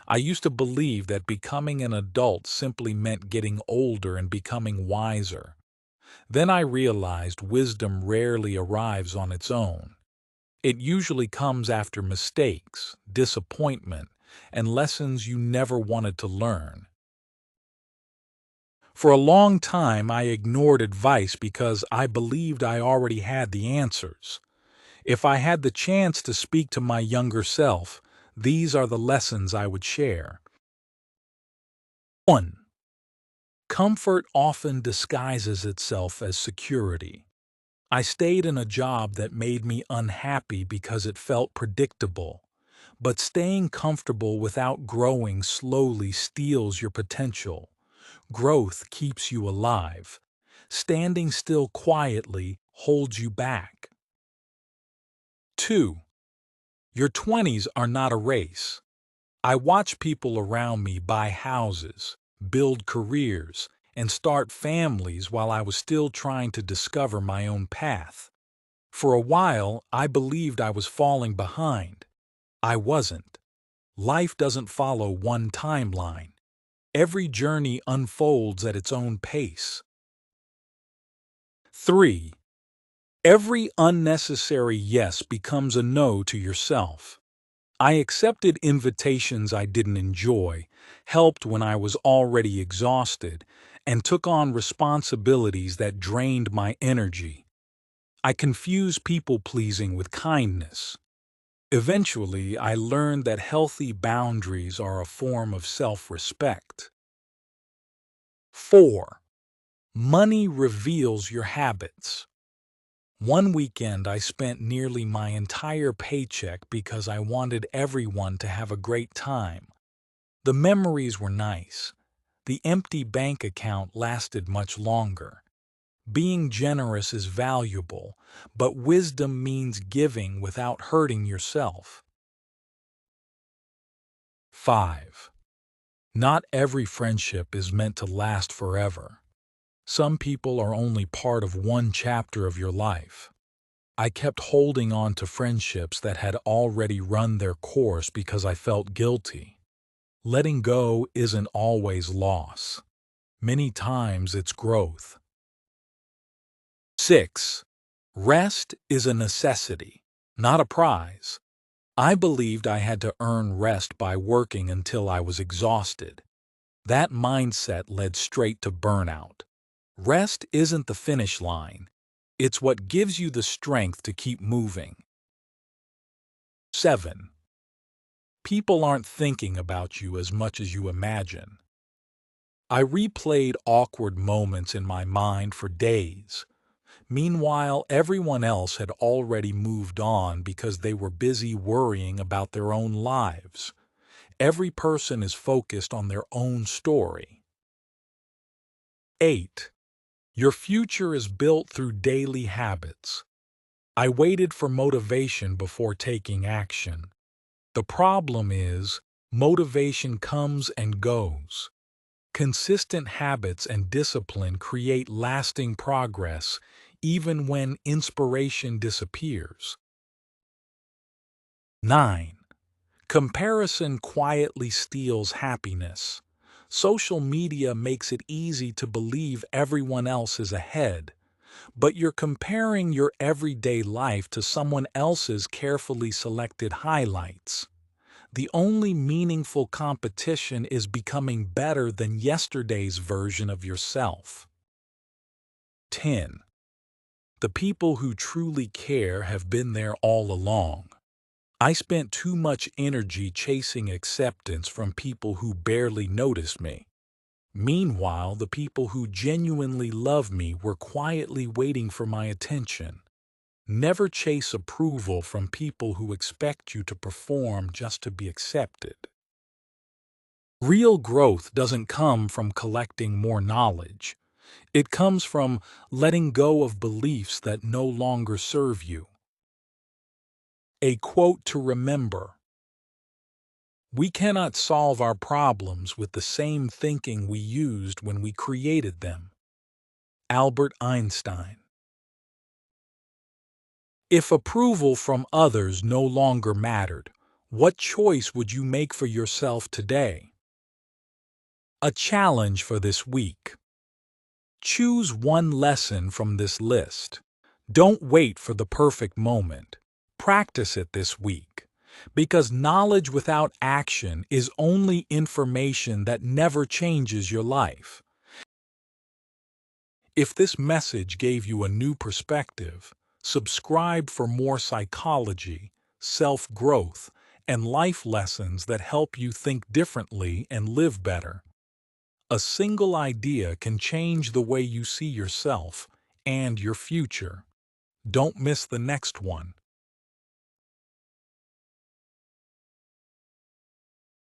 I used to believe that becoming an adult simply meant getting older and becoming wiser. Then I realized wisdom rarely arrives on its own. It usually comes after mistakes, disappointment, and lessons you never wanted to learn. For a long time, I ignored advice because I believed I already had the answers. If I had the chance to speak to my younger self, these are the lessons I would share. 1. Comfort often disguises itself as security. I stayed in a job that made me unhappy because it felt predictable. But staying comfortable without growing slowly steals your potential. Growth keeps you alive. Standing still quietly holds you back. 2. Your 20s are not a race. I watch people around me buy houses, build careers, and start families while I was still trying to discover my own path. For a while, I believed I was falling behind. I wasn't. Life doesn't follow one timeline. Every journey unfolds at its own pace. 3. Every unnecessary yes becomes a no to yourself. I accepted invitations I didn't enjoy, helped when I was already exhausted, and took on responsibilities that drained my energy. I confused people-pleasing with kindness. Eventually, I learned that healthy boundaries are a form of self-respect. 4. Money reveals your habits. One weekend, I spent nearly my entire paycheck because I wanted everyone to have a great time. The memories were nice. The empty bank account lasted much longer. Being generous is valuable, but wisdom means giving without hurting yourself. 5. Not every friendship is meant to last forever. Some people are only part of one chapter of your life. I kept holding on to friendships that had already run their course because I felt guilty. Letting go isn't always loss. Many times it's growth. 6. Rest is a necessity, not a prize. I believed I had to earn rest by working until I was exhausted. That mindset led straight to burnout. Rest isn't the finish line. It's what gives you the strength to keep moving. 7. People aren't thinking about you as much as you imagine. I replayed awkward moments in my mind for days. Meanwhile, everyone else had already moved on because they were busy worrying about their own lives. Every person is focused on their own story. 8. Your future is built through daily habits. I waited for motivation before taking action. The problem is, motivation comes and goes. Consistent habits and discipline create lasting progress, even when inspiration disappears. 9. Comparison quietly steals happiness. Social media makes it easy to believe everyone else is ahead, but you're comparing your everyday life to someone else's carefully selected highlights. The only meaningful competition is becoming better than yesterday's version of yourself. 10. The people who truly care have been there all along. I spent too much energy chasing acceptance from people who barely noticed me. Meanwhile, the people who genuinely love me were quietly waiting for my attention. Never chase approval from people who expect you to perform just to be accepted. Real growth doesn't come from collecting more knowledge. It comes from letting go of beliefs that no longer serve you. A quote to remember: we cannot solve our problems with the same thinking we used when we created them. Albert Einstein. If approval from others no longer mattered, What choice would you make for yourself today? A challenge for this week. Choose one lesson from this list. Don't wait for the perfect moment. Practice it this week, because knowledge without action is only information that never changes your life. If this message gave you a new perspective, subscribe for more psychology, self-growth, and life lessons that help you think differently and live better. A single idea can change the way you see yourself and your future. Don't miss the next one.